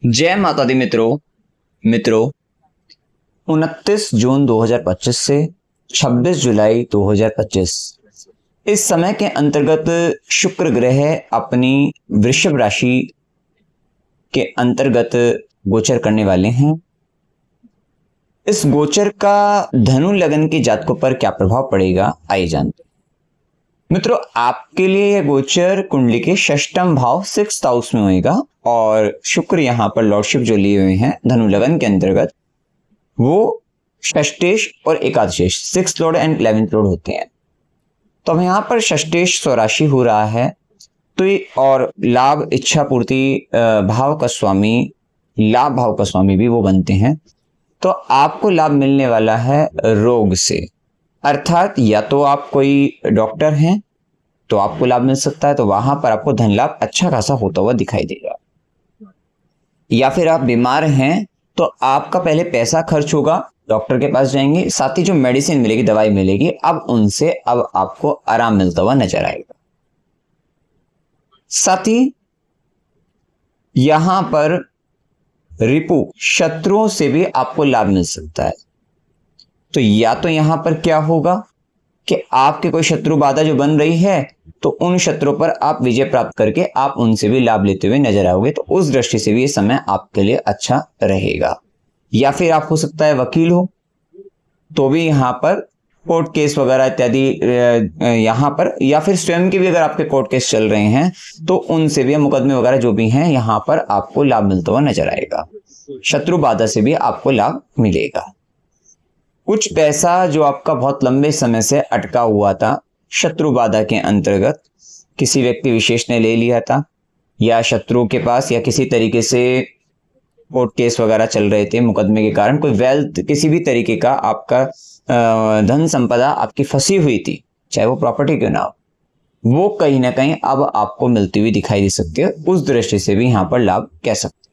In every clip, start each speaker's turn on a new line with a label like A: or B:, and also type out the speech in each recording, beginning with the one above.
A: जय माता दी मित्रों 29 जून 2025 से 26 जुलाई 2025 इस समय के अंतर्गत शुक्र ग्रह अपनी वृषभ राशि के अंतर्गत गोचर करने वाले हैं। इस गोचर का धनु लग्न के जातकों पर क्या प्रभाव पड़ेगा, आइए जानते हैं। मित्रों, आपके लिए यह गोचर कुंडली के षष्ठम भाव 6th हाउस में होगा और शुक्र यहाँ पर लॉर्डशिप जो लिए हुए हैं धनु लग्न के अंतर्गत वो षष्ठेश और एकादशेश 6th Lord and 11th Lord होते हैं। तो अब यहाँ पर षष्ठेश स्वराशि हो रहा है तो और लाभ इच्छा पूर्ति भाव का स्वामी, लाभ भाव का स्वामी भी वो बनते हैं। तो आपको लाभ मिलने वाला है रोग से, अर्थात या तो आप कोई डॉक्टर हैं तो आपको लाभ मिल सकता है, तो वहां पर आपको धन लाभ अच्छा खासा होता हुआ दिखाई देगा। या फिर आप बीमार हैं तो आपका पहले पैसा खर्च होगा, डॉक्टर के पास जाएंगे, साथ ही जो मेडिसिन मिलेगी, दवाई मिलेगी, अब उनसे अब आपको आराम मिलता हुआ नजर आएगा। साथ ही यहां पर रिपु शत्रुओं से भी आपको लाभ मिल सकता है। तो या तो यहां पर क्या होगा कि आपके कोई शत्रु बाधा जो बन रही है तो उन शत्रुओं पर आप विजय प्राप्त करके आप उनसे भी लाभ लेते हुए नजर आओगे, तो उस दृष्टि से भी ये समय आपके लिए अच्छा रहेगा। या फिर आप हो सकता है वकील हो तो भी यहाँ पर कोर्ट केस वगैरह इत्यादि यहाँ पर, या फिर स्वयं के भी अगर आपके कोर्ट केस चल रहे हैं तो उनसे भी मुकदमे वगैरह जो भी हैं यहाँ पर आपको लाभ मिलता हुआ नजर आएगा। शत्रु बाधा से भी आपको लाभ मिलेगा। कुछ पैसा जो आपका बहुत लंबे समय से अटका हुआ था, शत्रु बाधा के अंतर्गत किसी व्यक्ति विशेष ने ले लिया था, या शत्रु के पास या किसी तरीके से कोर्ट केस वगैरह चल रहे थे, मुकदमे के कारण कोई वेल्थ किसी भी तरीके का आपका धन संपदा आपकी फंसी हुई थी, चाहे वो प्रॉपर्टी क्यों ना हो, वो कहीं ना कहीं अब आपको मिलती हुई दिखाई दे सकती है। उस दृष्टि से भी यहाँ पर लाभ कह सकते हैं।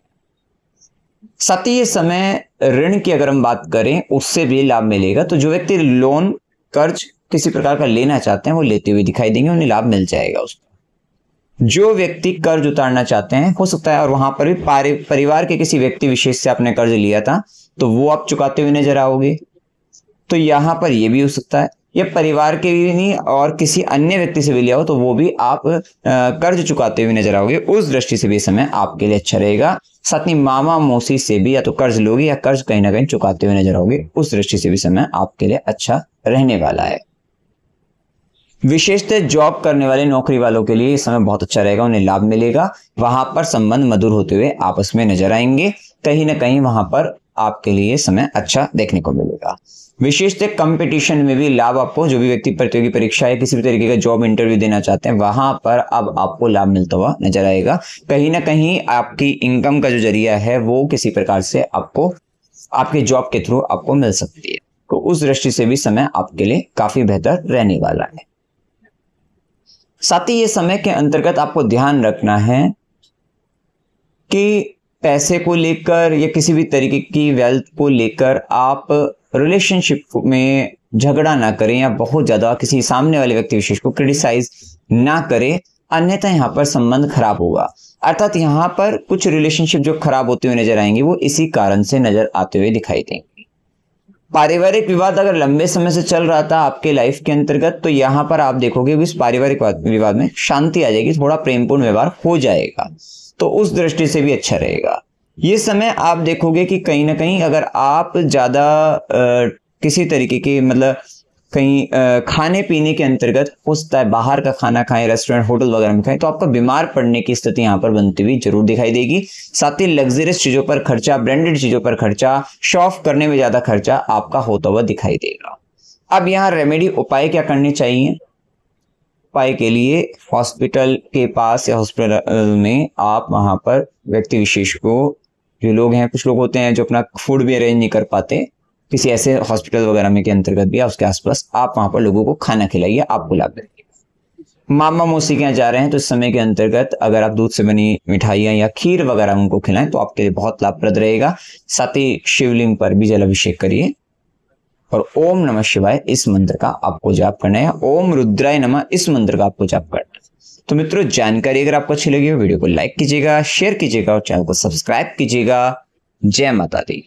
A: साथ ही ये समय ऋण की अगर हम बात करें उससे भी लाभ मिलेगा। तो जो व्यक्ति लोन कर्ज किसी प्रकार का लेना चाहते हैं वो लेते हुए दिखाई देंगे, उन्हें लाभ मिल जाएगा उसका। जो व्यक्ति कर्ज उतारना चाहते हैं, हो सकता है और वहां पर भी परिवार के किसी व्यक्ति विशेष से आपने कर्ज लिया था तो वो आप चुकाते हुए नजर आओगे, तो यहां पर ये भी हो सकता है। या परिवार के भी नहीं और किसी अन्य व्यक्ति से भी लिया हो तो वो भी आप कर्ज चुकाते हुए नजर आओगे, उस दृष्टि से भी समय आपके लिए अच्छा रहेगा। साथ ही मामा मौसी से भी या तो कर्ज लोगे या कर्ज कहीं ना कहीं चुकाते हुए नजर आओगे, उस दृष्टि से भी समय आपके लिए अच्छा रहने वाला है। विशेषतः जॉब करने वाले नौकरी वालों के लिए ये समय बहुत अच्छा रहेगा, उन्हें लाभ मिलेगा। वहां पर संबंध मधुर होते हुए आपस में नजर आएंगे, कहीं ना कहीं वहां पर आपके लिए समय अच्छा देखने को मिलेगा। विशेषतः कंपटीशन में भी लाभ आपको, जो भी व्यक्ति प्रतियोगी परीक्षा या किसी भी तरीके का जॉब इंटरव्यू देना चाहते हैं वहां पर अब आपको लाभ मिलता हुआ नजर आएगा। कहीं ना कहीं आपकी इनकम का जो जरिया है वो किसी प्रकार से आपको आपके जॉब के थ्रू आपको मिल सकती है, तो उस दृष्टि से भी समय आपके लिए काफी बेहतर रहने वाला है। साथ ही ये समय के अंतर्गत आपको ध्यान रखना है कि पैसे को लेकर या किसी भी तरीके की वेल्थ को लेकर आप रिलेशनशिप में झगड़ा ना करें या बहुत ज्यादा किसी सामने वाले व्यक्ति विशेष को क्रिटिसाइज ना करें, अन्यथा यहाँ पर संबंध खराब होगा। अर्थात यहाँ पर कुछ रिलेशनशिप जो खराब होते हुए नजर आएंगे वो इसी कारण से नजर आते हुए दिखाई देंगे। पारिवारिक विवाद अगर लंबे समय से चल रहा था आपके लाइफ के अंतर्गत तो यहाँ पर आप देखोगे इस पारिवारिक विवाद में शांति आ जाएगी, थोड़ा प्रेमपूर्ण व्यवहार हो जाएगा, तो उस दृष्टि से भी अच्छा रहेगा। ये समय आप देखोगे कि कहीं ना कहीं अगर आप ज्यादा किसी तरीके के मतलब कहीं खाने पीने के अंतर्गत हो सकता है बाहर का खाना खाएं, रेस्टोरेंट होटल वगैरह में खाएं, तो आपका बीमार पड़ने की स्थिति यहाँ पर बनती हुई जरूर दिखाई देगी। साथ ही लग्जरियस चीजों पर खर्चा, ब्रांडेड चीजों पर खर्चा, शो ऑफ करने में ज्यादा खर्चा आपका होता हुआ दिखाई देगा। अब यहाँ रेमेडी उपाय क्या करने चाहिए? उपाय के लिए हॉस्पिटल के पास या हॉस्पिटल में आप वहां पर व्यक्ति विशेष को, जो लोग हैं, कुछ लोग होते हैं जो अपना फूड भी अरेंज नहीं कर पाते, किसी ऐसे हॉस्पिटल वगैरह में के अंतर्गत भी या उसके आसपास आप वहां पर लोगों को खाना खिलाइए, आपको लाभ मिलेगा। मामा मौसी के यहाँ जा रहे हैं तो इस समय के अंतर्गत अगर आप दूध से बनी मिठाइयां या खीर वगैरह उनको खिलाएं तो आपके लिए बहुत लाभप्रद रहेगा। साथ ही शिवलिंग पर भी जल अभिषेक करिए और ओम नमः शिवाय इस मंत्र का आपको जाप करना है, ओम रुद्राय नमः इस मंत्र का आपको जाप करना है। तो मित्रों, जानकारी अगर आपको अच्छी लगी हो वीडियो को लाइक कीजिएगा, शेयर कीजिएगा और चैनल को सब्सक्राइब कीजिएगा। जय माता दी।